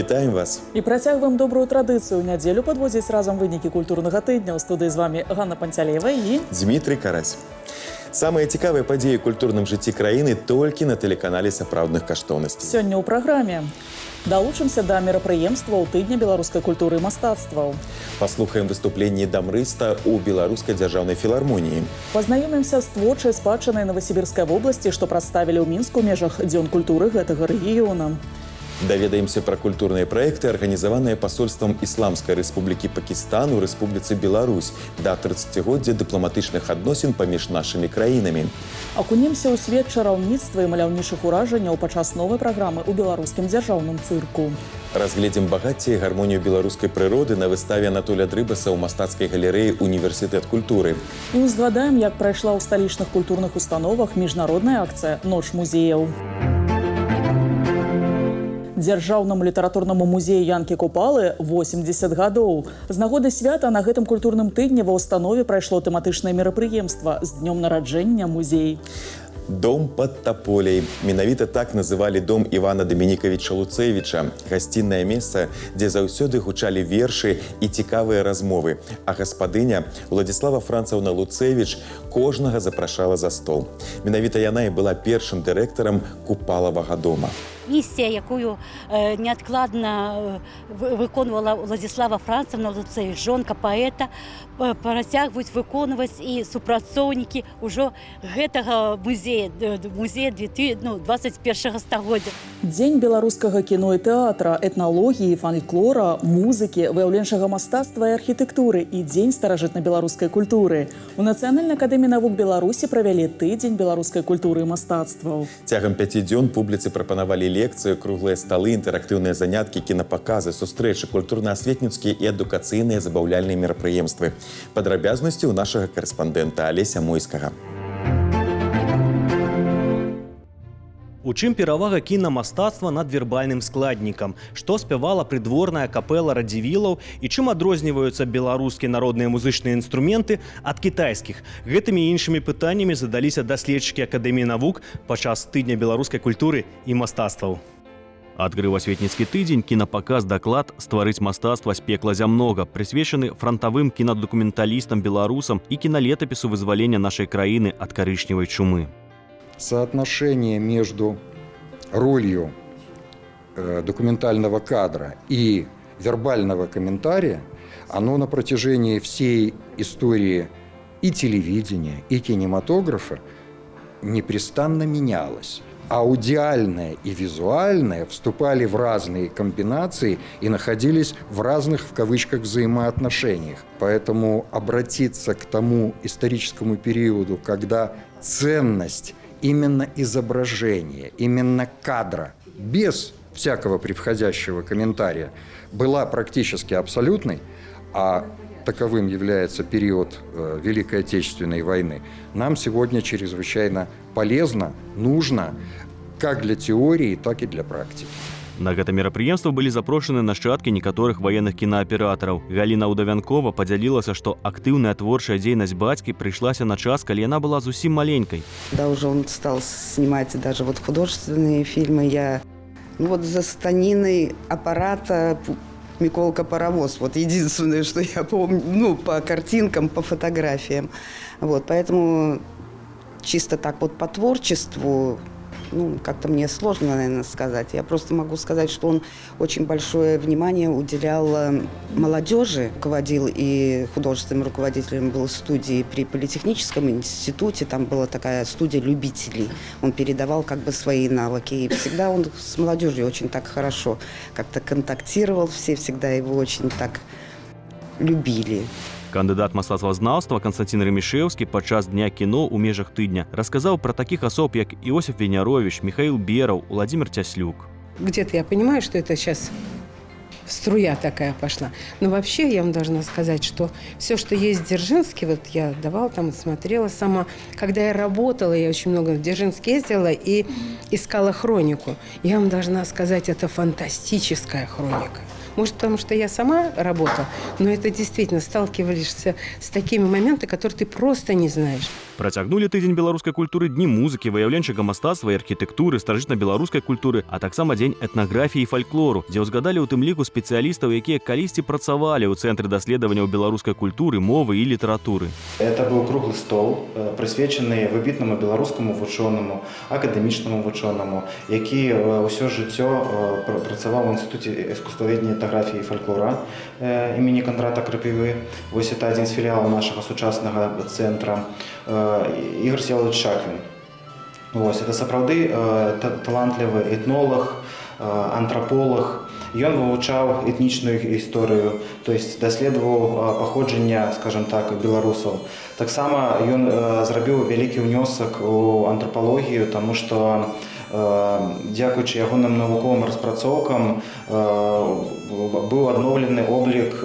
Вітаем вас. І працягваем добрую традыцыю. Нядзелю падводзіць разам вынікі культурнага тыдня. У студыі з вами Ганна Панцялеева і Дмітрий Карась. Самыя цікавыя падзеі ў культурным жыцці краіны толькі на тэлеканале сапраўдных каштоўнасцей. Сёння ў праграме далучымся да мерапрыемстваў тыдня беларускай культуры і мастацтваў. Паслухаем выступленні дамрыста ў беларускай дзяржаўнай філармоніі. Пазнаёмімся з творчай спадчынай Новасібірскай вобласці, што прадставілі ў Мінску ў межах дзён культуры гэтага рэгіёна. Даведаемся пра культурныя праекты, арганізаваныя пасольствам Ісламскай Рэспублікі Пакістан у Рэспубліцы Беларусь да 30годдзя дыпламатычных адносін паміж нашымі краінамі. Акунемся ў свет чараўніцтва і маляўнічых уражанняў падчас новай праграмы ў беларускім дзяржаўным цырку. Разгледзім багацце і гармонію беларускай прыроды на выставе Анатоля Дрыбаса ў мастацкай галерэі «Універсітэт культуры». І узгадаем, як прайшла ў сталічных культурных установах міжнародная акцыя «Ноч музеяў». Дзяржаўнаму літаратурнаму музею Янкі Купалы 80 гадоў. З нагоды свята на гэтым культурным тыдні ва ўстанове прайшло тэматычнае мерапрыемства з днём нараджэння музей. Дом под тополей. Менавіта так называлі дом Івана Дамінікавіча Луцэвіча. Гасціннае месца, дзе заўсёды гучалі вершы і цікавыя размовы. А гаспадыня Уладзіслава Францаўна Луцэвіч кожнага запрашала за стол. Менавіта яна і была першым дырэктарам Купалавага дома. Місія, якую неадкладна виконувала Уладзіслава Францаўна Луцэвіч, жонка паэта, працягваюць выконваць і супрацоўнікі ўжо гэтага музея 21 стагоддзя. Дзень беларускага кіно і тэатра, этналогіі, фальклора, музыкі, выяўленчага мастацтва і архітэктуры і дзень старажытна-беларускай культуры. У Нацыянальнай акадэміі навук Беларусі правялі тыдзень беларускай культуры і мастацтваў. Цягам 5 дзён публіцы прапанавалі лекцыі, круглыя сталы, інтэрактыўныя заняткі, кінапаказы, сустрэчы, культурна-асветніцкія і адукацыйныя забаўляльныя мерапрыемствы. Падрабязнасці ў нашага карэспандэнта Алеся Мойскага. У чым перавага кінамастацтва над вербальным складнікам? Што спявала прыдворная капэла радзівілаў і чым адрозніваюцца беларускія народныя музычныя інструменты ад кітайскіх? Гэтымі і іншымі пытаннямі задаліся даследчыкі Акадэміі навук падчас тыдня беларускай культуры і мастацтваў. Адкрыў асветніцкі тыдзень кінапаказ-даклад «Стварыць мастацтва з пекла зямнога», прысвечаны франтавым кінадакументалістам-беларусам і кіналетапісу вызвалення нашай краіны ад карычневай чумы. Соотношение между ролью документального кадра и вербального комментария, оно на протяжении всей истории и телевидения, и кинематографа непрестанно менялось. Аудиальное и визуальное вступали в разные комбинации и находились в разных, в кавычках, взаимоотношениях. Поэтому обратиться к тому историческому периоду, когда ценность именно изображения, именно кадра, без всякого превходящего комментария, была практически абсолютной, а таковым является период Великой Отечественной войны, нам сегодня чрезвычайно полезно, нужно как для теории, так и для практики. На гэта мерапрыемства былі запрошаны нашчадкі некаторых ваенных кінааператараў. Галіна Ўдавянкова падзялілася, што актыўная творчая дзейнасць бацькі прыйшлася на час, калі яна была зусім маленькай. Да, уже он стал снимать даже вот художественные фильмы. Я за станиной аппарата Миколка Паровоз. Вот единственное, что я помню, по картинкам, по фотографиям. Поэтому чисто так по творчеству, как-то мне сложно, наверное, сказать. Я просто могу сказать, что он очень большое внимание уделял молодежи, руководил и художественным руководителем был студии при Политехническом институте. Там была такая студия любителей. Он передавал свои навыки. И всегда он с молодежью очень так хорошо как-то контактировал. Все всегда его очень так любили. Кандыдат мастацтвазнаўства Константин Ремішеўскі падчас дня кіно ў межах тыдня расказаў пра такіх асоб, як Іосиф Венярович, Михаил Беров, Владимир Тяслюк. Где-то я понимаю, что это сейчас струя такая пошла. Но вообще я вам должна сказать, что все, что есть в Дзержинске, я давала там, смотрела сама. Когда я работала, я очень много в Дзержинск ездила и искала хронику. Я вам должна сказать, это фантастическая хроника. Может, потому что я сама работала, но это действительно сталкиваешься с такими моментами, которые ты просто не знаешь. Працягнулі тыдзень беларускай культуры, дні музыкі, выяўленчага мастацтва і архітэктуры, старажытна-беларускай культуры, а таксама дзень этнаграфіі і фальклору, дзе ўзгадалі ў тым ліку спецыялістаў, якія калісьці працавалі ў цэнтры даследаванняў беларускай культуры, мовы і літаратуры. Это быў круглы стол, прысвечаны выбітнаму беларускаму вучонаму, акадэмічнаму вучонаму, які ўсё жыццё працаваў у інстытуце искусствоведення, этнаграфіі і фальклора імені Кандрата Крапівы. Вось это адзін з філіалаў нашага сучаснага цэнтра. Ігор Всеволодович Шаквін. Ось, это сапраўды талантлівы этнолог, антраполог. Ён вывучаў этнічную гісторыю, то есть даследаваў паходжання, скажем так, беларусаў. Таксама ён зрабіў вялікі ўнёсак у антрапалогію, таму што дзякуючы ягоным навуковым распрацоўкам быў адноўлены облік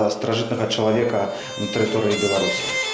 старажытнага чалавека на тэрыторыі Беларусі.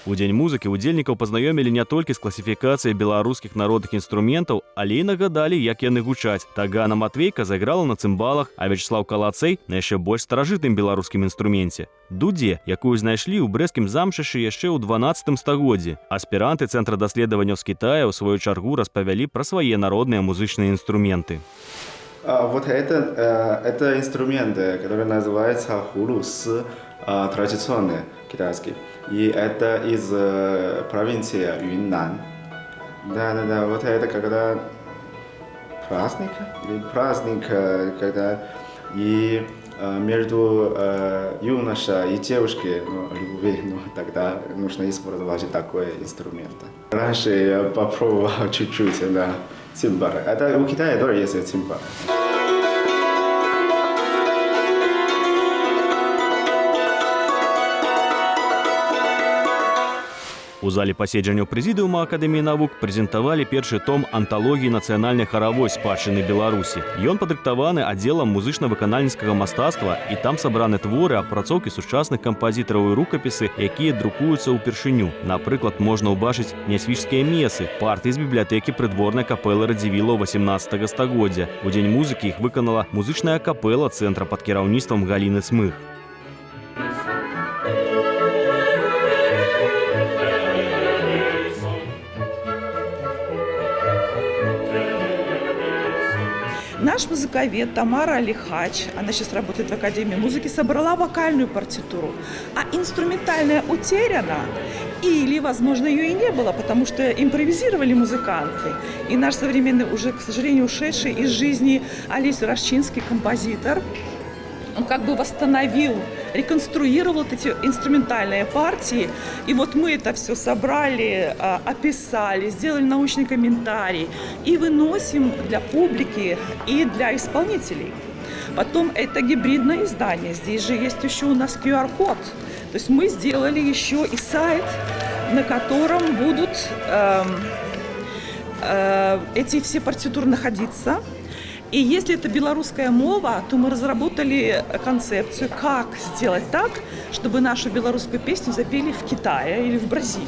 У дзень музыкі удзельнікаў пазнаёмілі не толькі з класіфікацыяй беларускіх народных інструментаў, але і нагадалі, як яны гучаць. Тагана Матвейка зайграла на цымбалах, а Вячеслав Калацэй на яшчэ больш старажытным беларускім інструменце – дудзе, якую знайшлі ў брэсцкім замчышы яшчэ ў 12 стагоддзі. Аспіранты Цэнтра даследаванняў з Кітая ў сваю чаргу распавялі пра свае народныя музычныя инструменты. Вот это инструменты, которые называются хулус, традиционный китайский. И это из провинции Юньнань. Да, вот это когда праздник, когда и между юношей и девушкой любви, тогда нужно использовать такой инструмент. Раньше я попробовал чуть-чуть, да, цимбал. Это у Китая тоже есть цимбал. У зале паседжанняў прэзідыума Акадэміі навук прэзентавалі першы том анталогіі нацыянальнай харавой спадчыны Беларусі. Ён падрыхтаваны аддзелам музычна-выканальніцкага мастацтва, і там сабраны творы, апрацоўкі сучасных кампазітараў і рукапісы, якія друкуюцца ўпершыню. Напрыклад, можна ўбачыць нясвіжскія месы, партыі з бібліятэкі прыдворнай капэлы Радзівілаў 18 стагоддзя. У дзень музыкі іх выканала музычная капэла цэнтра пад кіраўніцтвам Галіны Цмых. Наш музыковед Тамара Лихач, она сейчас работает в Академии музыки, собрала вокальную партитуру, а инструментальная утеряна, или, возможно, ее и не было, потому что импровизировали музыканты. И наш современный, уже, к сожалению, ушедший из жизни Олесь Рощинский композитор, он как бы восстановил, реконструировал вот эти инструментальные партии. И вот мы это все собрали, описали, сделали научный комментарий и выносим для публики и для исполнителей. Потом это гибридное издание. Здесь же есть еще у нас QR-код. То есть мы сделали еще и сайт, на котором будут эти все партитуры находиться. И если это белорусская мова, то мы разработали концепцию, как сделать так, чтобы нашу белорусскую песню запели в Китае или в Бразилии.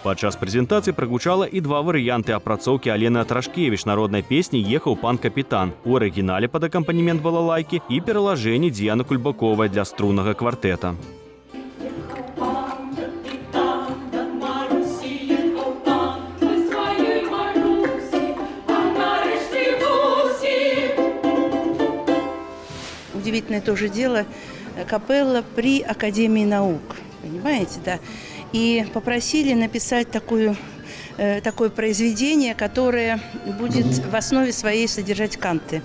Падчас прэзентацыі прагучала і два варыянты апрацоўкі Алены Атрашкевіч народнай песні «Ехаў пан капітан» у арыгінале пад акампанемент балалайкі і пералажэнні Дзіяны Кульбаковай для струннага квартэта. Удивительное тоже дело, капелла при Академии наук, понимаете, да? И попросили написать такое произведение, которое будет в основе своей содержать канты.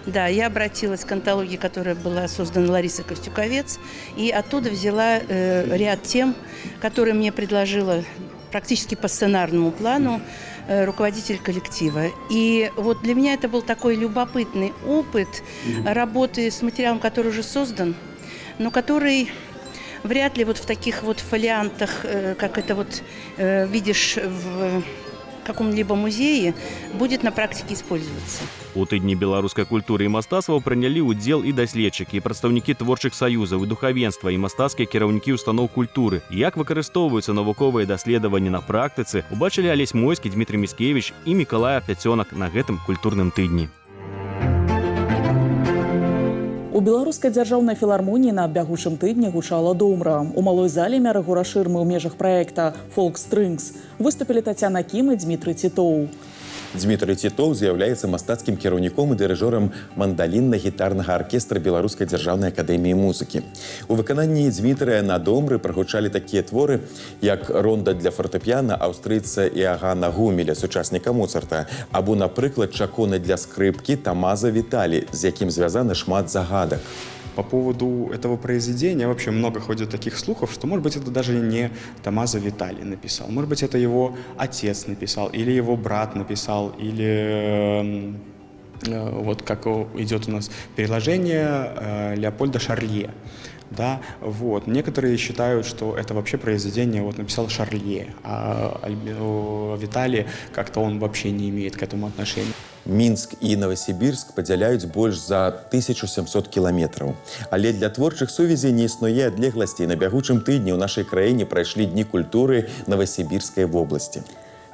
Да, я обратилась к антологии, которая была создана Ларисой Костюковец, и оттуда взяла ряд тем, которые мне предложила практически по сценарному плану руководитель коллектива. И вот для меня это был такой любопытный опыт работы с материалом, который уже создан, но который вряд ли вот в таких вот фолиантах, как это вот видишь каком-либо музее будет на практике использоваться. У тыдні беларускай культуры і мастацтва прынялі ўдзел і даследчыкі, і прадстаўнікі творчых саюзаў, і духавенства, і мастацкія кіраўнікі устаноў культуры. Як выкарыстоўваюцца навуковыя даследаванні на практыцы, убачылі Алесь Мойскі, Дмітрий Міскевіч і Мікалай Пяцёнак на гэтым культурным тыдні. У беларускай дзяржаўнай філармоніі на бягучым тыдні гучала домра. У малой зале мяры гурашырмы ў межах праекта «Folk Strings» выступілі Тацяна Кім і Дмітрый Тітоў. Дмітрый Тітоў з'яўляецца мастацкім кіраўніком і дырыжорам мандалінна-гітарнага аркестра Беларускай дзяржаўнай акадэміі музыкі. У выкананні Дмітрыя на домры прагучалі такія творы, як ронда для фартэпіяна аўстрыйца Іагана Гумеля, сучасніка Моцарта, або, напрыклад, чаконы для скрыпкі Тамаза Віталі, з якім звязаны шмат загадак. По поводу этого произведения вообще много ходит таких слухов, что, может быть, это даже не Тамаза Виталий написал. Может быть, это его отец написал, или его брат написал, или вот как идет у нас переложение Леопольда Шарлье. Да, вот. Некоторые считают, что это вообще произведение вот написал Шарлье, а Виталий как-то он вообще не имеет к этому отношения. Мінск і Новосібірск падзяляюць больш за 1700 кіламетраў. Але для творчых сувязей не існуе адлегласці. На бягучым тыдні ў нашай краіне прайшлі дні культуры Новосібірскай вобласці.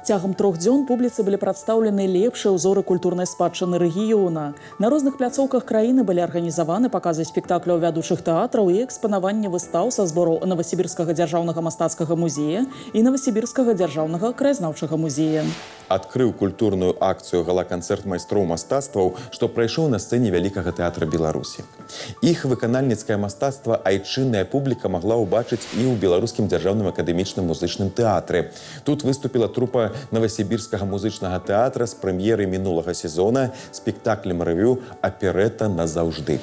Цягам 3 дзён публіцы былі прадстаўлены лепшыя ўзоры культурнай спадчыны рэгіёна. На розных пляцоўках краіны былі арганізаваны паказы спектакляў вядучых тэатраў і экспанаванне выстаў са збору Новосібірскага дзяржаўнага мастацкага музея і Новосібірскага дзяржаўнага краязнаўчага музея. Адкрыў культурную акцыю гала-канцэрт майстроў мастацтваў, што прайшоў на сцэне Вялікага тэатра Беларусі. Іх выканальніцкае мастацтва айчынная публіка магла ўбачыць і ў Беларускім дзяржаўным акадэмічным музычным тэатры. Тут выступіла трупа Новосибирского музычного театра с премьеры минулого сезона спектаклем-ревю «Оперетта назавжды».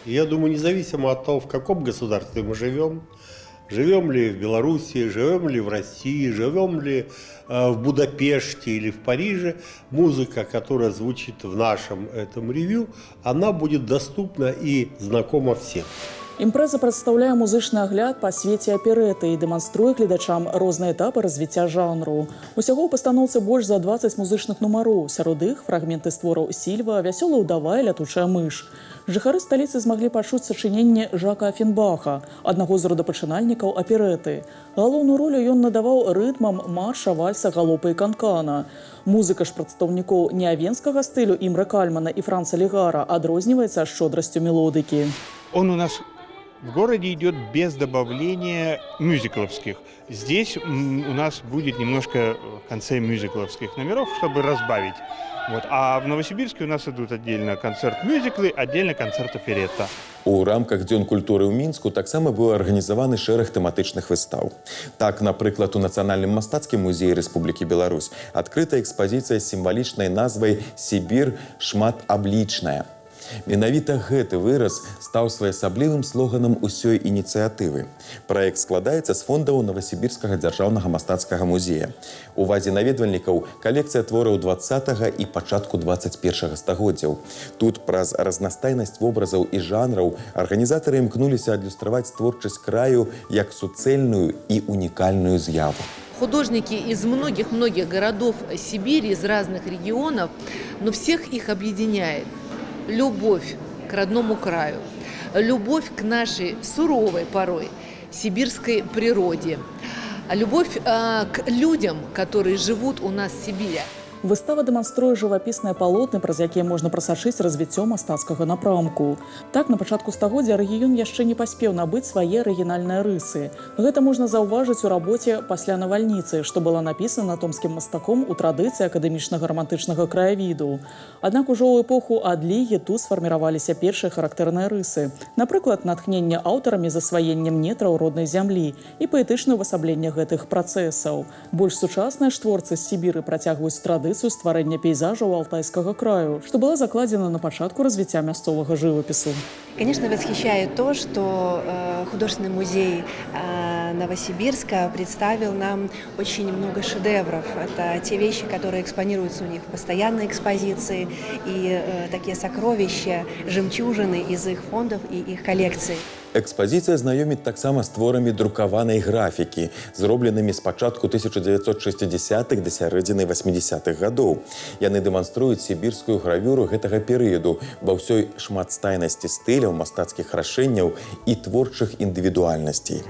Я думаю, независимо от того, в каком государстве мы живем ли в Беларуси, живем ли в России, живем ли в Будапеште или в Париже, музыка, которая звучит в нашем этом ревю, она будет доступна и знакома всем. Імпрэза прадстаўляе музычны агляд па свеце аперэты і дэманструе гледачам розныя этапы развіцця жанру. Усяго ў пастаноўцы больш за 20 музычных нумароў, сярод іх фрагменты твораў Сільва, «Вясёлая ўдава» і «Лятучая мыш». Жыхары сталіцы змаглі пачуць сачыненне Жака Афенбаха, аднаго з родапачынальнікаў аперэты. Галоўную ролю ён надаваў рытмам марша, вальса, галопа і канкана. Музыка ж прадстаўнікоў неавенскага стылю Імрэ Кальмана і Франца Легара адрозніваецца шчодрасцю мелодыкі. Он у нас в городе идет без добавления мюзикловских. Здесь у нас будет немножко в конце мюзикловских номеров, чтобы разбавить. Вот. А в Новосибирске у нас идут отдельно концерт-мюзиклы, отдельно концерт-оперетта. У рамках Дзён культуры ў Мінску таксама быў арганізаваны шэраг тэматычных выстаў. Так, напрыклад, у Нацыянальным мастацкім музеі Рэспублікі Беларусь адкрыта экспазіцыя з сімвалічнай назвай «Сібір шматаблічная». Менавіта гэты выраз стаў своеасаблівым слоганам усёй ініцыятывы. Праект складаецца з фондаў Новосібірскага дзяржаўнага мастацкага музея. Увазе наведвальнікаў калекцыя твораў 20-га і пачатку 21-га стагоддзяў. Тут праз разнастайнасць вобразаў і жанраў арганізатары імкнуліся адлюстраваць творчасць краю як суцэльную і унікальную з'яву. Художники из многих-многих городов Сибири, из разных регионов, но всех их объединяет любовь к родному краю, любовь к нашей суровой порой сибирской природе, любовь к людям, которые живут у нас в Сибири. Выстава дэманструе жывапісныя палотны, праз якія можна прасачыць развіццё мастацкага напрамку. Так, на пачатку стагоддзя рэгіён яшчэ не паспеў набыць свае арыгінальныя рысы. Гэта можна заўважыць у рабоце «Пасля навальніцы», што была напісана томскім мастаком у традыцыі акадэмічнага рамантычнага краявіду. Аднак ужо ў эпоху адлігі тут сфарміраваліся першыя характэрныя рысы. Напрыклад, натхненне аўтарамі засваеннем нетраў роднай зямлі і паэтычнае ўвасабленне гэтых працэсаў. Больш сучасныя ж творцы з Сібіры працягваюць традыцыю стварэння пейзажаў Алтайскага краю, што была закладзена на пачатку развіцця мясцовага жывапісу. Конечно, восхищает то, что художественный музей Новосибирска представил нам очень много шедевров. Это те вещи, которые экспонируются у них в постоянной экспозиции, и такие сокровища, жемчужины из их фондов и их коллекций. Экспазіцыя знаёміць таксама з творамі друкаванай графікі, зробленымі з пачатку 1960-х да сярэдзіны 80-х гадоў. Яны дэманструюць сібірскую гравюру гэтага перыяду ва ўсёй шматстайнасці стыляў, мастацкіх рашэнняў і творчых індывідуальнасцей.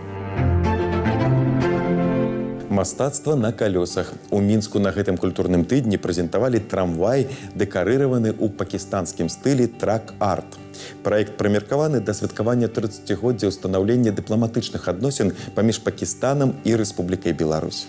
Мастацтва на калёсах. У Мінску на гэтым культурным тыдні прэзентавалі трамвай, дэкарыраваны ў пакістанскім стылі трак-арт. Праект прымеркаваны да святкавання 30-годдзя ўстанаўлення дыпламатычных адносін паміж Пакістанам і Рэспублікай Беларусь.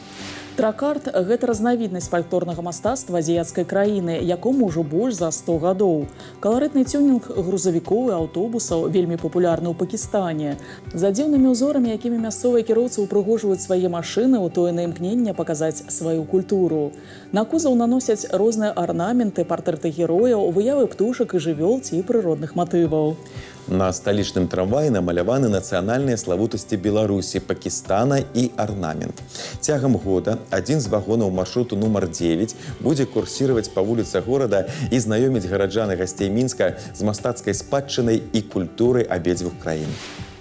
Трак-арт – гэта разнавіднасць фальклорнага мастацтва азіяцкай краіны, якому ўжо больш за 100 гадоў. Каларытны тюнінг грузавікоў і аўтобусаў вельмі папулярны ў Пакістане. За дзіўнымі ўзорамі, якімі мясцовыя кіроўцы ўпрыгожваюць свае машыны, утоенае імкнення паказаць сваю культуру. На кузаў наносяць розныя арнаменты, партрэты герояў, выявы птушак і жывёл ці прыродных матываў. На сталічным трамваі намаляваны нацыянальныя славутасці Беларусі, Пакістана і арнамент. Цягам года адзін з вагонаў маршруту нумар 9 будзе курсіраваць па вуліцах горада і знаёміць гараджан і гасцей Мінска з мастацкай спадчынай і культурай абедзвюх краін.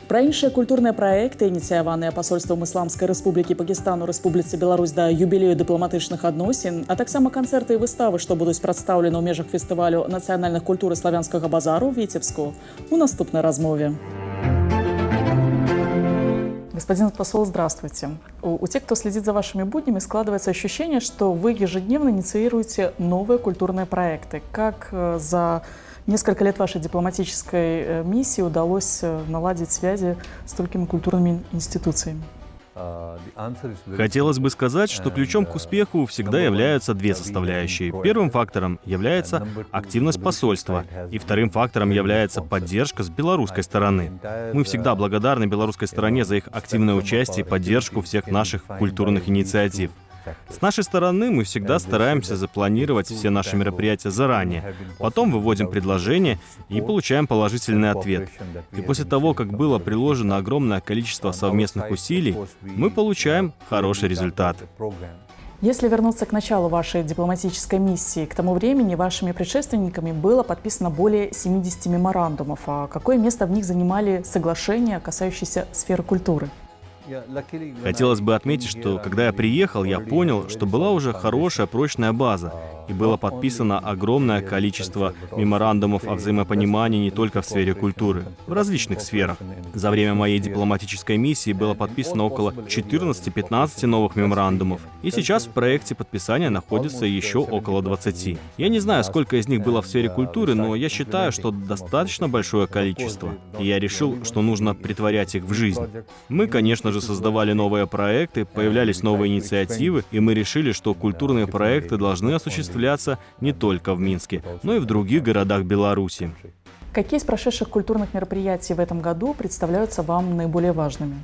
Пра іншыя культурныя праекты, ініцыяваныя пасольствам Ісламскай Рэспублікі Пакістан у Рэспубліцы Беларусь да юбілею дыпламатычных адносін, а таксама канцэрты і выставы, што будуць прадстаўлены ў межах фестывалю нацыянальных культур і славянскага базару ў Віцебску, у наступнай размове. Господин посол, здравствуйте. У тех, кто следит за вашими буднями, складывается ощущение, что вы ежедневно инициируете новые культурные проекты. Как за несколько лет вашей дипломатической миссии удалось наладить связи с столькими культурными институциями? Хотелось бы сказать, что ключом к успеху всегда являются две составляющие. Первым фактором является активность посольства, и вторым фактором является поддержка с белорусской стороны. Мы всегда благодарны белорусской стороне за их активное участие и поддержку всех наших культурных инициатив. С нашей стороны мы всегда стараемся запланировать все наши мероприятия заранее, потом выводим предложения и получаем положительный ответ. И после того, как было приложено огромное количество совместных усилий, мы получаем хороший результат. Если вернуться к началу вашей дипломатической миссии, к тому времени вашими предшественниками было подписано более 70 меморандумов. А какое место в них занимали соглашения, касающиеся сферы культуры? Хотелось бы отметить, что когда я приехал, я понял, что была уже хорошая прочная база, и было подписано огромное количество меморандумов о взаимопонимании не только в сфере культуры, в различных сферах. За время моей дипломатической миссии было подписано около 14-15 новых меморандумов, и сейчас в проекте подписания находится еще около 20. Я не знаю, сколько из них было в сфере культуры, но я считаю, что достаточно большое количество, и я решил, что нужно претворять их в жизнь. Мы, конечно же, создавали новые проекты, появлялись новые инициативы, и мы решили, что культурные проекты должны осуществляться не только в Минске, но и в других городах Беларуси. Какие из прошедших культурных мероприятий в этом году представляются вам наиболее важными?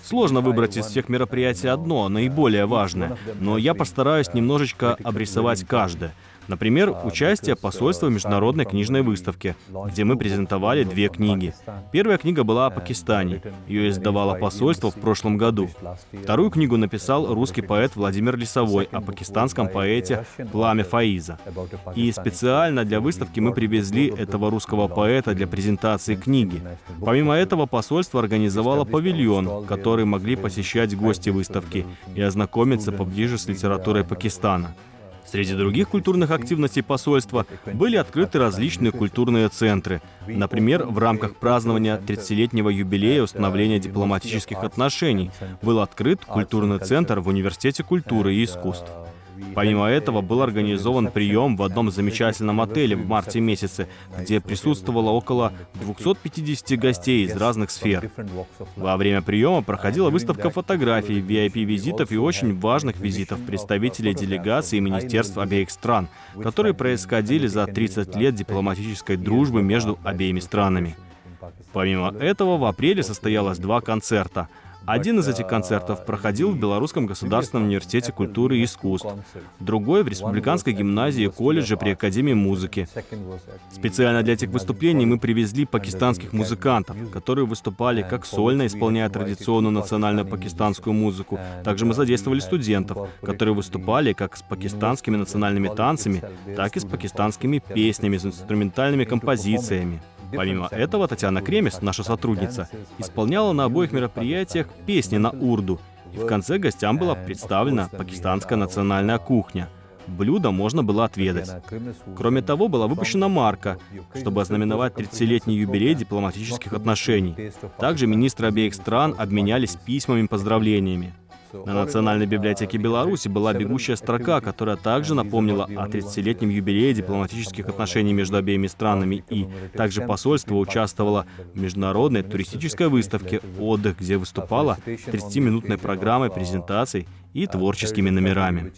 Сложно выбрать из всех мероприятий одно, наиболее важное, но я постараюсь немножечко обрисовать каждое. Например, участие посольства в международной книжной выставке, где мы презентовали 2 книги. Первая книга была о Пакистане. Ее издавало посольство в прошлом году. Вторую книгу написал русский поэт Владимир Лисовой о пакистанском поэте Пламя Фаиза. И специально для выставки мы привезли этого русского поэта для презентации книги. Помимо этого, посольство организовало павильон, который могли посещать гости выставки и ознакомиться поближе с литературой Пакистана. Среди других культурных активностей посольства были открыты различные культурные центры. Например, в рамках празднования 30-летнего юбилея установления дипломатических отношений был открыт культурный центр в Университете культуры и искусств. Помимо этого, был организован прием в одном замечательном отеле в марте месяце, где присутствовало около 250 гостей из разных сфер. Во время приема проходила выставка фотографий, VIP-визитов и очень важных визитов представителей делегаций и министерств обеих стран, которые происходили за 30 лет дипломатической дружбы между обеими странами. Помимо этого, в апреле состоялось 2 концерта. Один из этих концертов проходил в Белорусском государственном университете культуры и искусств, другой в Республиканской гимназии и колледже при Академии музыки. Специально для этих выступлений мы привезли пакистанских музыкантов, которые выступали как сольно, исполняя традиционную национальную пакистанскую музыку. Также мы задействовали студентов, которые выступали как с пакистанскими национальными танцами, так и с пакистанскими песнями, с инструментальными композициями. Помимо этого, Татьяна Кремес, наша сотрудница, исполняла на обоих мероприятиях песни на урду, и в конце гостям была представлена пакистанская национальная кухня. Блюдо можно было отведать. Кроме того, была выпущена марка, чтобы ознаменовать 30-летний юбилей дипломатических отношений. Также министры обеих стран обменялись письмами и поздравлениями. На Национальной библиотеке Беларуси была бегущая строка, которая также напомнила о 30-летнем юбилее дипломатических отношений между обеими странами, и также посольство участвовало в международной туристической выставке «Отдых», где выступало с 30-минутной программой презентаций и творческими номерами.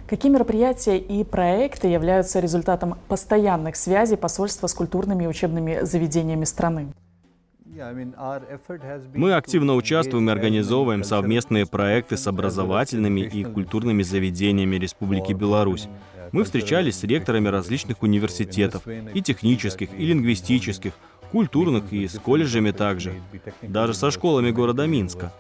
Какие мероприятия и проекты являются результатом постоянных связей посольства с культурными и учебными заведениями страны? Мы активно участвуем и организовываем совместные проекты с образовательными и культурными заведениями Республики Беларусь. Мы встречались с ректорами различных университетов, и технических, и лингвистических, культурных и с колледжами также. Даже со школами города Минска.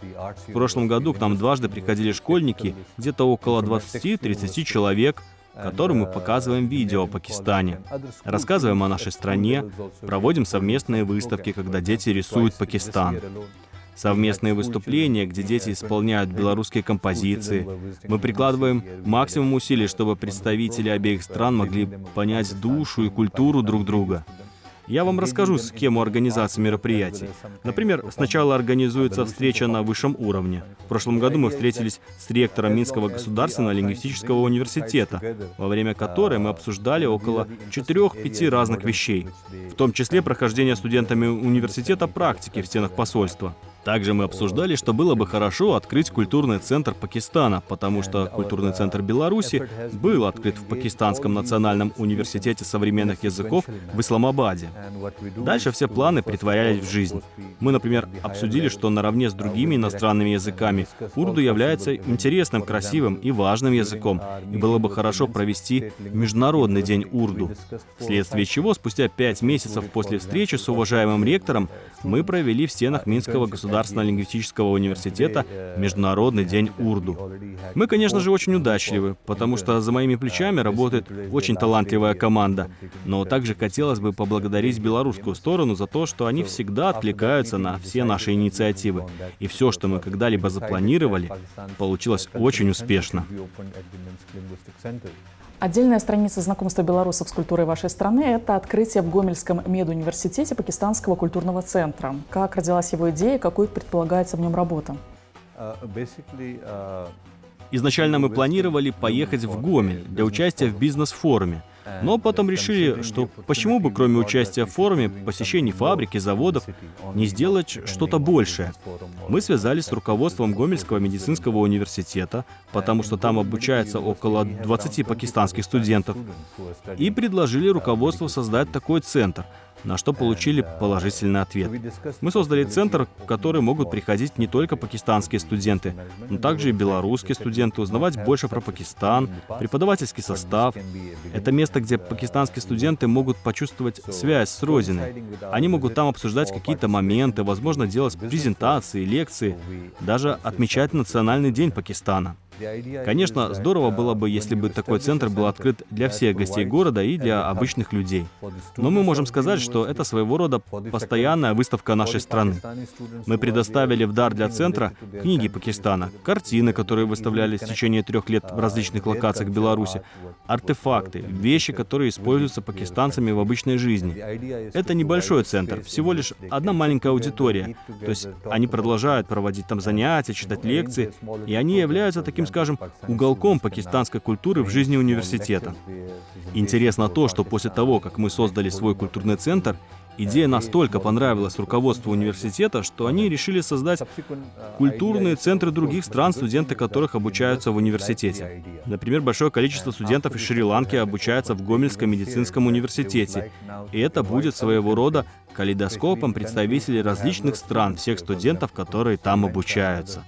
В прошлом году к нам дважды приходили школьники, где-то около 20-30 человек, которым мы показываем видео о Пакистане, рассказываем о нашей стране, проводим совместные выставки, когда дети рисуют Пакистан. Совместные выступления, где дети исполняют белорусские композиции. Мы прикладываем максимум усилий, чтобы представители обеих стран могли понять душу и культуру друг друга. Я вам расскажу схему организации мероприятий. Например, сначала организуется встреча на высшем уровне. В прошлом году мы встретились с ректором Минского государственного лингвистического университета, во время которой мы обсуждали около 4-5 разных вещей, в том числе прохождение студентами университета практики в стенах посольства. Также мы обсуждали, что было бы хорошо открыть культурный центр Пакистана, потому что культурный центр Беларуси был открыт в Пакистанском национальном университете современных языков в Исламабаде. Дальше все планы претворялись в жизнь. Мы, например, обсудили, что наравне с другими иностранными языками урду является интересным, красивым и важным языком, и было бы хорошо провести Международный день урду. Вследствие чего, спустя 5 месяцев после встречи с уважаемым ректором, мы провели в стенах Минского государственного лингвистического университета Международный день урду. Мы, конечно же, очень удачливы, потому что за моими плечами работает очень талантливая команда, но также хотелось бы поблагодарить белорусскую сторону за то, что они всегда откликаются на все наши инициативы, и все, что мы когда-либо запланировали, получилось очень успешно. Отдельная страница знакомства белорусов с культурой вашей страны – это открытие в Гомельском медуниверситете Пакистанского культурного центра. Как родилась его идея, какой предполагается в нем работа? Изначально мы планировали поехать в Гомель для участия в бизнес-форуме, но потом решили, что почему бы кроме участия в форуме, посещений фабрик и заводов, не сделать что-то большее. Мы связались с руководством Гомельского медицинского университета, потому что там обучается около 20 пакистанских студентов, и предложили руководству создать такой центр, на что получили положительный ответ. Мы создали центр, в который могут приходить не только пакистанские студенты, но также и белорусские студенты, узнавать больше про Пакистан, преподавательский состав. Это место, где пакистанские студенты могут почувствовать связь с родиной. Они могут там обсуждать какие-то моменты, возможно, делать презентации, лекции, даже отмечать Национальный день Пакистана. Конечно, здорово было бы, если бы такой центр был открыт для всех гостей города и для обычных людей. Но мы можем сказать, что это своего рода постоянная выставка нашей страны. Мы предоставили в дар для центра книги Пакистана, картины, которые выставлялись в течение 3 лет в различных локациях Беларуси, артефакты, вещи, которые используются пакистанцами в обычной жизни. Это небольшой центр, всего лишь одна маленькая аудитория. То есть они продолжают проводить там занятия, читать лекции, и они являются таким таким, скажем, уголком пакистанской культуры в жизни университета. Интересно то, что после того, как мы создали свой культурный центр, идея настолько понравилась руководству университета, что они решили создать культурные центры других стран, студенты которых обучаются в университете. Например, большое количество студентов из Шри-Ланки обучаются в Гомельском медицинском университете. И это будет своего рода калейдоскопом представителей различных стран, всех студентов, которые там обучаются.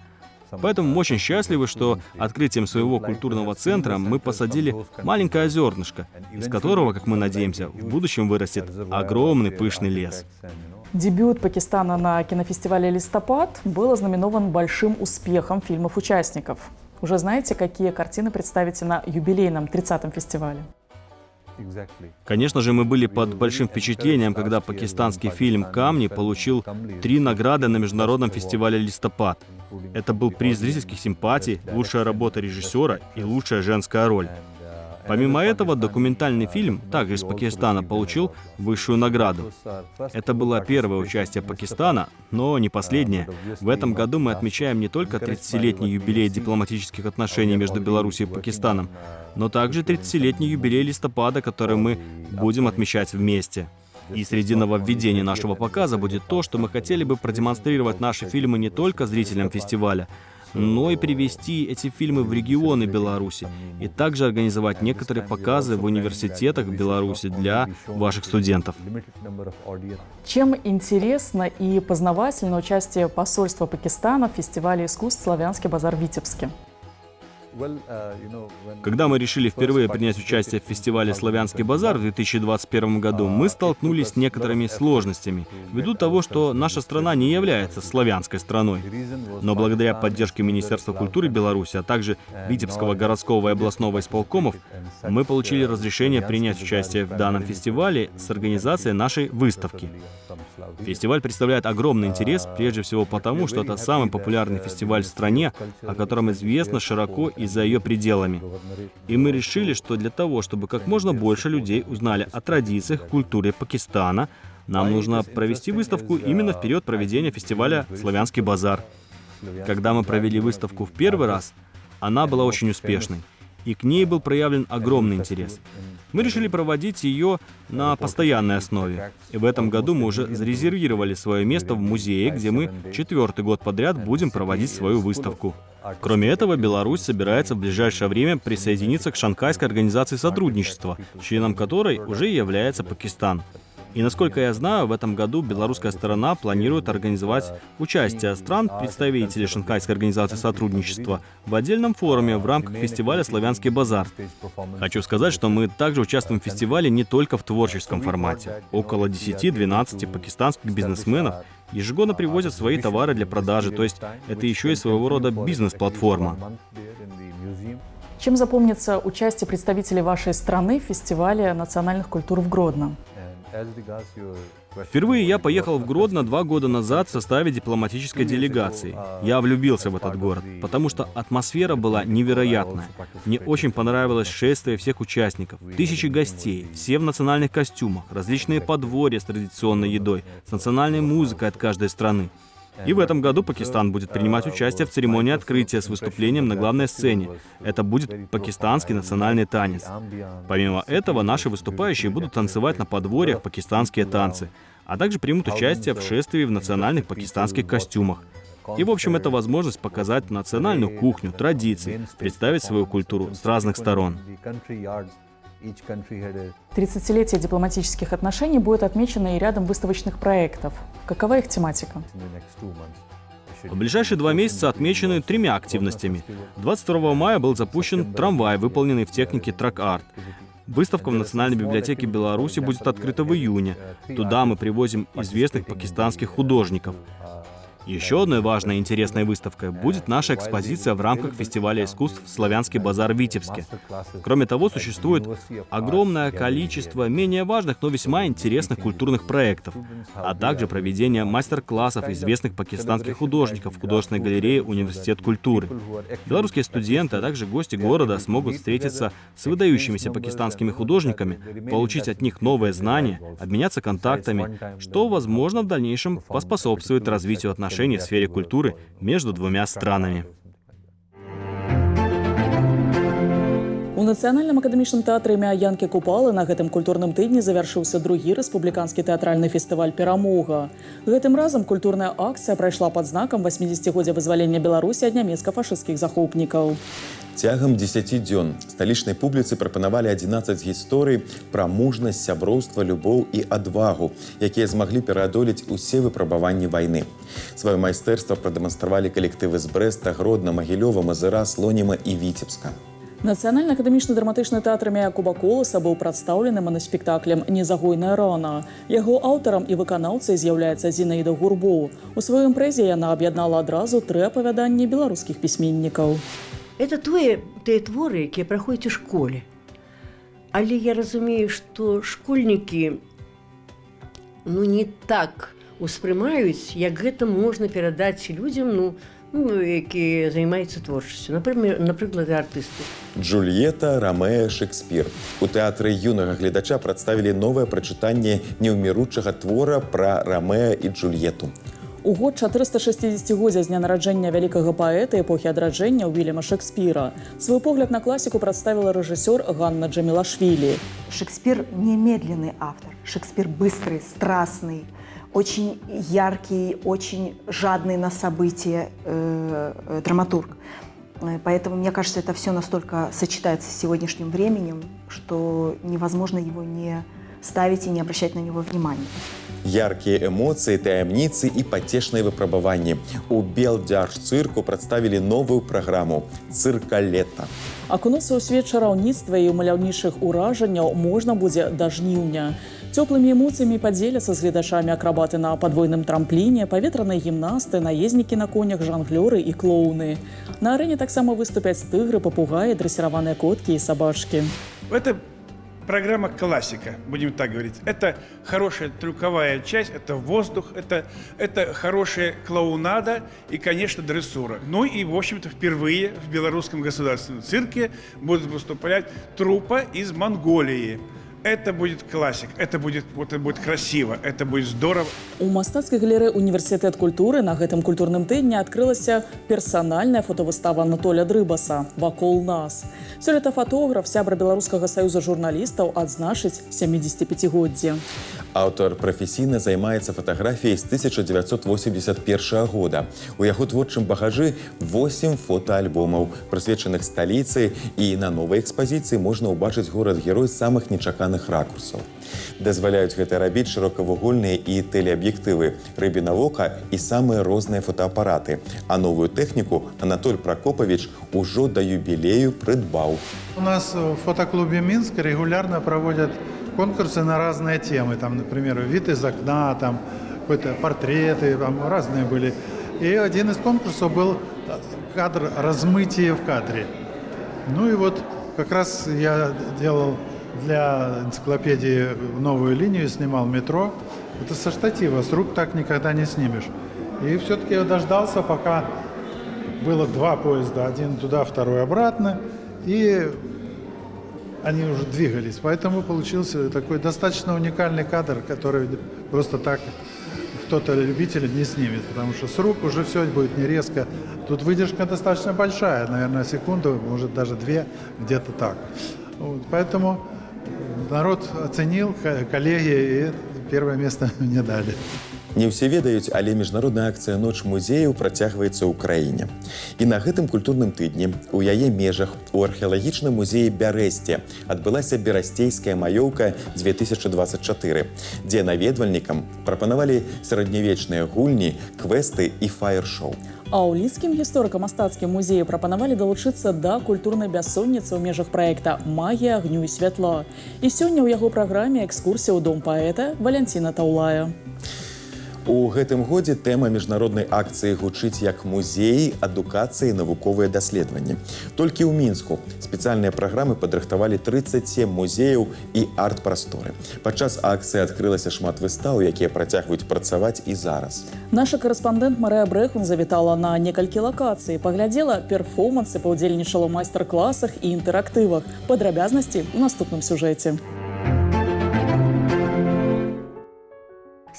Поэтому мы очень счастливы, что открытием своего культурного центра мы посадили маленькое зернышко, из которого, как мы надеемся, в будущем вырастет огромный пышный лес. Дебют Пакистана на кинофестивале «Листопад» был ознаменован большим успехом фильмов-участников. Уже знаете, какие картины представите на юбилейном 30-м фестивале? Конечно же, мы были под большим впечатлением, когда пакистанский фильм «Камни» получил 3 награды на международном фестивале «Листопад». Это был приз зрительских симпатий, лучшая работа режиссера и лучшая женская роль. Помимо этого, документальный фильм, также из Пакистана, получил высшую награду. Это было первое участие Пакистана, но не последнее. В этом году мы отмечаем не только 30-летний юбилей дипломатических отношений между Беларусью и Пакистаном, но также 30-летний юбилей «Листопада», который мы будем отмечать вместе. И среди нововведений нашего показа будет то, что мы хотели бы продемонстрировать наши фильмы не только зрителям фестиваля, но и привести эти фильмы в регионы Беларуси и также организовать некоторые показы в университетах Беларуси для ваших студентов. Чем интересно и познавательно участие посольства Пакистана в фестивале искусств «Славянский базар» в Витебске? Когда мы решили впервые принять участие в фестивале «Славянский базар» в 2021 году, мы столкнулись с некоторыми сложностями, ввиду того, что наша страна не является славянской страной. Но благодаря поддержке Министерства культуры Беларуси, а также Витебского городского и областного исполкомов, мы получили разрешение принять участие в данном фестивале с организацией нашей выставки. Фестиваль представляет огромный интерес, прежде всего потому, что это самый популярный фестиваль в стране, о котором известно широко и за ее пределами. И мы решили, что для того, чтобы как можно больше людей узнали о традициях, культуре Пакистана, нам нужно провести выставку именно в период проведения фестиваля «Славянский базар». Когда мы провели выставку в первый раз, она была очень успешной, и к ней был проявлен огромный интерес. Мы решили проводить ее на постоянной основе. И в этом году мы уже зарезервировали свое место в музее, где мы 4-й год подряд будем проводить свою выставку. Кроме этого, Беларусь собирается в ближайшее время присоединиться к Шанхайской организации сотрудничества, членом которой уже является Пакистан. И насколько я знаю, в этом году белорусская сторона планирует организовать участие стран-представителей Шанхайской организации сотрудничества в отдельном форуме в рамках фестиваля «Славянский базар». Хочу сказать, что мы также участвуем в фестивале не только в творческом формате. Около 10-12 пакистанских бизнесменов ежегодно привозят свои товары для продажи, то есть это еще и своего рода бизнес-платформа. Чем запомнится участие представителей вашей страны в фестивале национальных культур в Гродно? Впервые я поехал в Гродно 2 года назад в составе дипломатической делегации. Я влюбился в этот город, потому что атмосфера была невероятная. Мне очень понравилось шествие всех участников. Тысячи гостей, все в национальных костюмах, различные подворья с традиционной едой, с национальной музыкой от каждой страны. И в этом году Пакистан будет принимать участие в церемонии открытия с выступлением на главной сцене. Это будет пакистанский национальный танец. Помимо этого, наши выступающие будут танцевать на подворьях пакистанские танцы, а также примут участие в шествии в национальных пакистанских костюмах. И, в общем, это возможность показать национальную кухню, традиции, представить свою культуру с разных сторон. 30-летие дипломатических отношений будет отмечено и рядом выставочных проектов. Какова их тематика? В ближайшие 2 месяца отмечены 3 активностями. 22 мая был запущен трамвай, выполненный в технике трак-арт. Выставка в Национальной библиотеке Беларуси будет открыта в июне. Туда мы привозим известных пакистанских художников. Еще одной важной и интересной выставкой будет наша экспозиция в рамках фестиваля искусств «Славянский базар» в Витебске. Кроме того, существует огромное количество менее важных, но весьма интересных культурных проектов, а также проведение мастер-классов известных пакистанских художников в художественной галерее «Университет культуры». Белорусские студенты, а также гости города смогут встретиться с выдающимися пакистанскими художниками, получить от них новые знания, обменяться контактами, что, возможно, в дальнейшем поспособствует развитию отношений в сфере культуры между 2 странами. Нацыянальным акадэмічным тэатры імя Янкі Купалы на гэтым культурным тыдні завяршыўся другі рэспубліканскі тэатральны фестываль «Перамога». Гэтым разам культурная акцыя прайшла пад знакам 80-годдзя вызвалення Беларусі ад нямецка-фашысцкіх захопнікаў. Цягам 10 дзён сталічнай публіцы прапанавалі 11 гісторый пра мужнасць, сяброўства, любоў і адвагу, якія змаглі пераадолець усе выпрабаванні вайны. Сваё майстэрства прадэманстравалі калектывы з Брэста, Гродна, Магілёва, Мазыра, Слоніма і Віцебска. Нацыянальны акадэмічны драматычны тэатр імя Якуба Коласа быў прадстаўлены маноспектаклем «Незагойная рана». Яго аўтарам і выканаўцай з'яўляецца Зінаіда Гурбоў. У сваёй імпрэзе яна аб'яднала адразу 3 апавяданні беларускіх пісьменнікаў. Это тыя творы, якія праходзяць у школе. Але я разумею, што школьнікі не так успрымаюць, як гэта можна перадаць людзям, якія займаюцца творчасцю, напрыклад, артысты. Джульетта, Ромео, Шекспір. У тэатры юнага гледача прадставілі новае прачытанне неўміручага твора пра Ромео і Джульетту. У год 460-годдзя з дня нараджэння вялікага паэта эпохі адраджэння Уільяма Шекспіра свой погляд на класіку прадставіла рэжысёр Ганна Джамілашвілі. Шекспир не медленный автор. Шекспир быстрый, страстный, очень яркий, очень жадный на события драматург. Поэтому, мне кажется, это все настолько сочетается с сегодняшним временем, что невозможно его не ставить и не обращать на него внимания. Яркія эмоцыі, таямніцы і пацешныя выпрабаванні. У Белдзяржцырку прадставілі новую праграму «Цырка лета». Акунуцца ў свет чараўніцтва і маляўнічых уражанняў можна будзе да жніўня. Цёплымі эмоцыямі падзеляцца з гледачамі акрабаты на падвойным трампліне, паветраныя гімнасты, наезднікі на конях, жанглёры і клоуны. На арэне таксама выступяць тыгры, папугаі, дрэсіраваныя коткі і сабачкі. Это программа классика, будем так говорить. Это хорошая трюковая часть, это воздух, это хорошая клоунада и, конечно, дрессура. Ну и, в общем-то, впервые в Белорусском государственном цирке будут выступать труппа из Монголии. Это будет классик, это будет красиво, это будет здорово. У мастацкай галерэі «Універсітэт культуры» на гэтым культурным тыдні адкрылася персанальная фотовыстава Анатоля Дрыбаса «Вакол нас». Сёлета фотограф, сябра Беларускага саюза журналістаў, адзначыць 75-годдзе. Аўтар прафесійна займаецца фатаграфіяй з 1981 года. У яго творчым багажы 8 фотоальбомаў, прысвечаных сталіцы, і на новай экспазіцыі можна ўбачыць горад-герой з самых нечаканых ракурсаў. Дазваляюць гэта рабіць шырокавугольныя і тэлеаб'ектывы, рыбіна вока і самыя розныя фотоапараты. А новую тэхніку Анатоль Прокопавіч ужо да юбілею прыдбаў. У нас в фотоклубе Минск регулярно проводят конкурсы на разные темы. Там, например, вид из окна, там какие-то портреты, там разные были. И один из конкурсов был кадр «Размытие в кадре». Ну и вот как раз я делал для энциклопедии новую линию, снимал метро. Это со штатива, с рук так никогда не снимешь. И все-таки я дождался, пока было 2 поезда, один туда, второй обратно. И они уже двигались. Поэтому получился такой достаточно уникальный кадр, который просто так кто-то любитель не снимет, потому что с рук уже все будет не резко. Тут выдержка достаточно большая, наверное, секунду, может даже 2, где-то так. Вот, поэтому народ оценил, коллеги, и первое место мне дали. Не ўсе ведаюць, але міжнародная акцыя «Ноч музеяў» працягваецца ў краіне. І на гэтым культурным тыдні у яе межах у археалагічным музеі Бярэсце адбылася берасцейская маёўка 2024, дзе наведвальнікам прапанавалі сярэднявечныя гульні, квесты і фаер-шоу. А ў лідскім гісторыка-мастацкім музеі прапанавалі далучыцца да культурнай бяссонніцы ў межах праекта «Магія агню і святла». І сёння ў яго праграме экскурсія ў дом паэта Валянціна Таўлая. У гэтым годзе тэма міжнароднай акцыі гучыць як музеі, адукацыі, навуковыя даследаванні. Толькі ў Мінску спецыяльныя праграмы падрыхтавалі 37 музеяў і арт-прасторы. Падчас акцыі адкрылася шмат выстаў, якія працягваюць працаваць і зараз. Наша карэспандэнт Марыя Брэхун завітала на некалькі лакацый, паглядзела перформансы, паўдзельнічала ў майстар-класах і інтэрактывах. Падрабязнасці ў наступным сюжэце.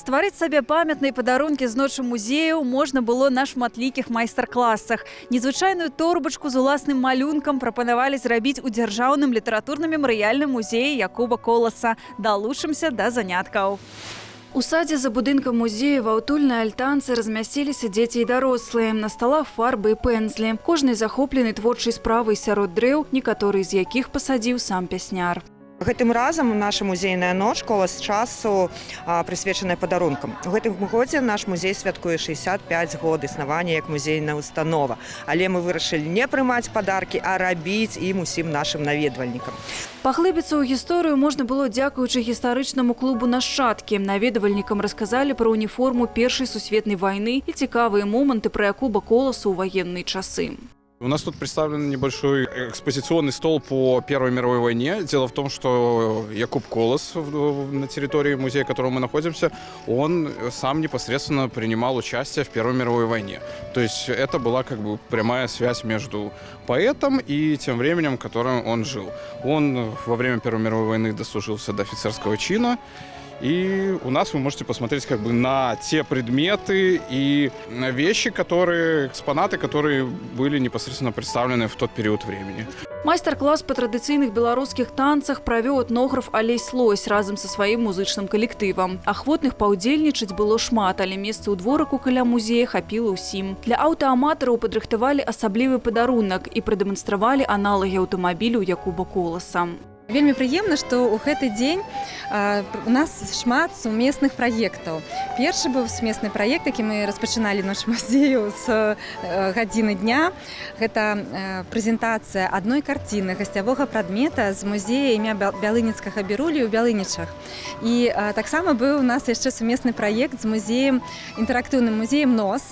Стварыць сабе памятныя падарункі з ночы музеяў можна было на шматлікіх майстар-класах. Незвычайную торбачку з уласным малюнкам прапанавалі зрабіць у дзяржаўным літаратурным мемарыяльным музеі Якуба Коласа. Далучымся да заняткаў. У садзе за будынкам музею ва ўтульнай альтанцы размясціліся дзеці і дарослыя. На сталах фарбы і пэнзлі. Кожны захоплены творчай справай сярод дрэў, некаторыя з якіх пасадзіў сам пясняр. Гэтым разам наша музейная ноч «Колас часу» прысвечаная падарункам. У гэтым годзе наш музей святкуе 65 год існавання як музейная установа. Але мы вырашылі не прымаць падаркі, а рабіць ім усім нашым наведвальнікам. Паглыбіцца ў гісторыю можна было дзякуючы гістарычнаму клубу «Нашчадкі». Наведвальнікам расказалі пра уніформу Першай сусветнай вайны і цікавыя моманты пра Якуба Коласа ў ваенныя часы. У нас тут представлен небольшой экспозиционный стол по Первой мировой войне. Дело в том, что Якуб Колас на территории музея, в котором мы находимся, он сам непосредственно принимал участие в Первой мировой войне. То есть это была как бы прямая связь между поэтом и тем временем, в котором он жил. Он во время Первой мировой войны дослужился до офицерского чина. И у нас вы можете посмотреть как бы на те предметы и вещи, экспонаты, которые были непосредственно представлены в тот период времени. Майстар-клас па традыцыйных беларускіх танцах правёў этнограф Алесь Лось разам са сваім музычным калектывам. Ахвотных паўдзельнічаць было шмат, але месца ў дворыку каля музея хапіла ўсім. Для аўтааматараў падрыхтавалі асаблівы падарунак і прадэманстравалі аналагі аўтамабілю Якуба Коласа. Вельмі прыемна, што ў гэты дзень у нас шмат сумесных праектаў. Першы быў сумесны праект, які мы распачыналі наш музею з гадзіны дня. Гэта прэзентацыя адной карціны гасцявога прадмета з музея імя Бялыніцкага Бірулі ў Бялынічах. І таксама быў у нас яшчэ сумесны праект з музеем, інтэрактыўным музеем НОС,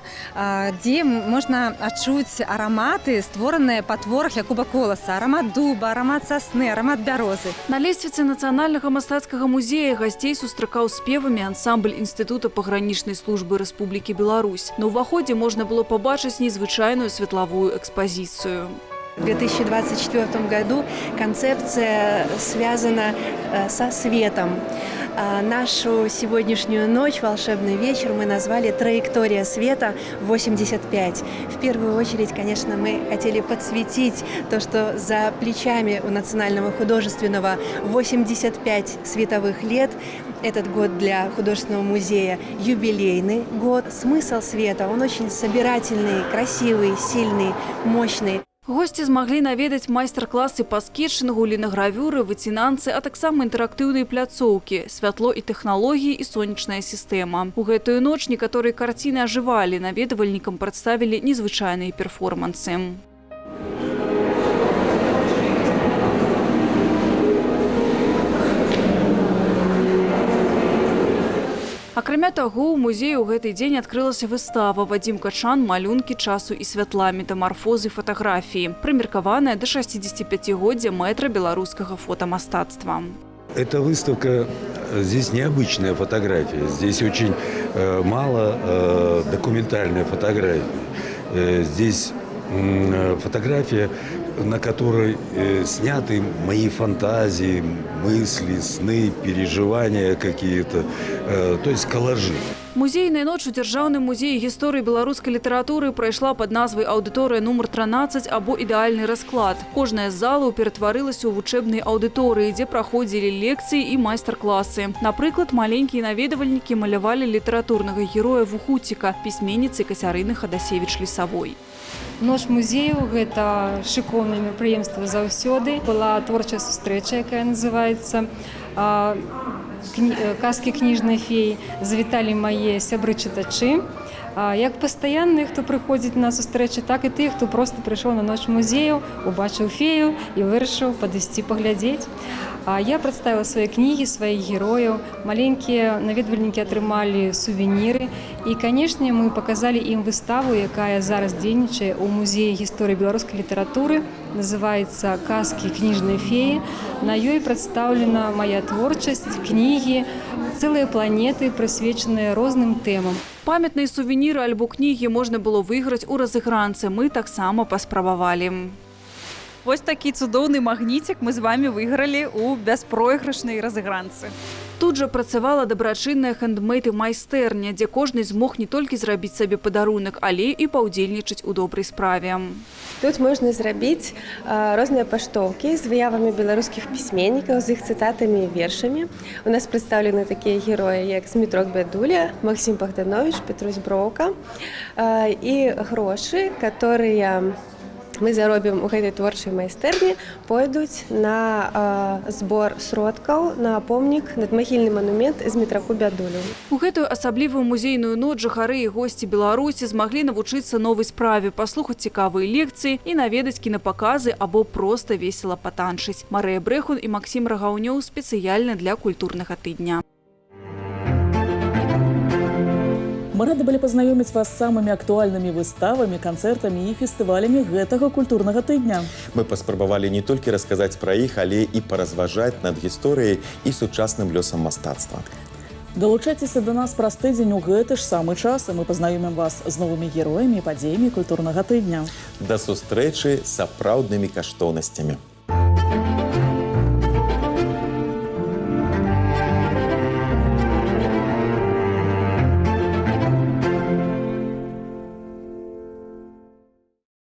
дзе можна адчуць араматы, створаныя па творах Якуба Коласа. Арамат дуба, арамат сасны, арамат бярозы. На лесвіцы Нацыянальнага мастацкага музея гасцей сустракаў спевамі ансамбль Інстытута пагранічнай службы Рэспублікі Беларусь. На ўваходзе можна было пабачыць незвычайную светлавую экспозицию. В 2024 году концепция связана со светом. Нашу сегодняшнюю ночь, волшебный вечер, мы назвали «Траектория света 85». В первую очередь, конечно, мы хотели подсветить то, что за плечами у Национального художественного 85 световых лет. Этот год для художественного музея юбилейный год. Смысл света, он очень собирательный, красивый, сильный, мощный. Госці змаглі наведаць майстар-класы па скетчынгу, лінагравюры, выцінанцы, а таксама інтэрактыўныя пляцоўкі, святло і тэхналогіі і сонечная сістэма. У гэтую ноч некаторыя карціны ажывалі, наведвальнікам прадставілі незвычайныя перформансы. Акрамя таго, у музеі ў гэты дзень адкрылася выстава «Вадзім Качан. Малюнкі часу і святла. Метамарфозы фотаграфіі», прымеркаваная да 65-годдзя мэтра беларускага фотамастацтва. Эта выставка, здесь необычная фотография, здесь очень мало документальной фотографии. Здесь фотография, на которой сняты мои фантазии, мысли, сны, переживания какие-то, то есть коллажи. Музейная ноч у Дзяржаўным музеі гісторыі беларускай літаратуры прайшла пад назвай «Аўдыторыя нумар 13» або «Ідэальны расклад». Кожная з залаў ператварылася ў вучэбныя аўдыторыі, дзе праходзілі лекцыі і майстар-класы. Напрыклад, маленькія наведвальнікі малявалі літаратурнага героя Вухуціка, пісьменніцы Кацярыны Хадасевіч-Лісавой. Ноч музею – гэта шыкоўнае мерапрыемства заўсёды. Была творчая сустрэча, якая называецца «Казкі кніжнай феі». Завіталі мае сябры-чытачы. Як пастаянныя, хто прыходзіць на сустрэчы, так і тыя, хто проста прыйшоў на ноч музею, убачыў фею і вырашыў падысці паглядзець. Я прадставіла свае кнігі, сваіх герояў. Маленькія наведвальнікі атрымалі сувеніры. І, канешне, мы паказалі ім выставу, якая зараз дзейнічае ў музеі гісторыі беларускай літаратуры. Называецца «Казкі кніжнай феі». На ёй прадстаўлена мая творчасць, кнігі, цэлыя планеты, прысвечаныя розным тэмам. Памятныя сувеніры альбо кнігі можна было выйграць у разыгранцы. Мы таксама паспрабавалі. Вось такі цудоўны магніцік мы з вами выйгралі ў бяспройгрышнай разыгранцы. Тут жа працавала дабрачынная хэндмейд і майстэрня, дзе кожны змог не толькі зрабіць сабе падарунак, але і паўдзельнічаць у добрай справе. Тут можна зрабіць розныя паштоўкі з выявамі беларускіх пісьменнікаў, з іх цытатамі і вершамі. У нас прадстаўлены такія героі, як Змітрок Бядуля, Максім Богданович, Петрусь Броўка. І грошы, которые мы заробім у гэтай творчай майстэрні, пойдуць на збор сродкаў на помнік, надмагільны манумент Змітраку Бядулю. У гэтую асаблівую музейную ноч жыхары і госці Беларусі змаглі навучыцца новай справе, паслухаць цікавыя лекцыі і наведаць кінапаказы або проста весела патанчыць. Марыя Брэхун і Максім Рагаўнёў спецыяльна для культурнага тыдня. Мы рады былі пазнаёміць вас з самымі актуальнымі выставамі, канцэртамі і фестывалямі гэтага культурнага тыдня. Мы паспрабавалі не толькі расказаць пра іх, але і паразважаць над гісторыяй і сучасным лёсам мастацтва. Далучайцеся да нас праз тыдзень у гэты ж самы час, і мы пазнаёмім вас з новымі героямі і падзеямі культурнага тыдня. Да сустрэчы з сапраўднымі каштоўнасцямі.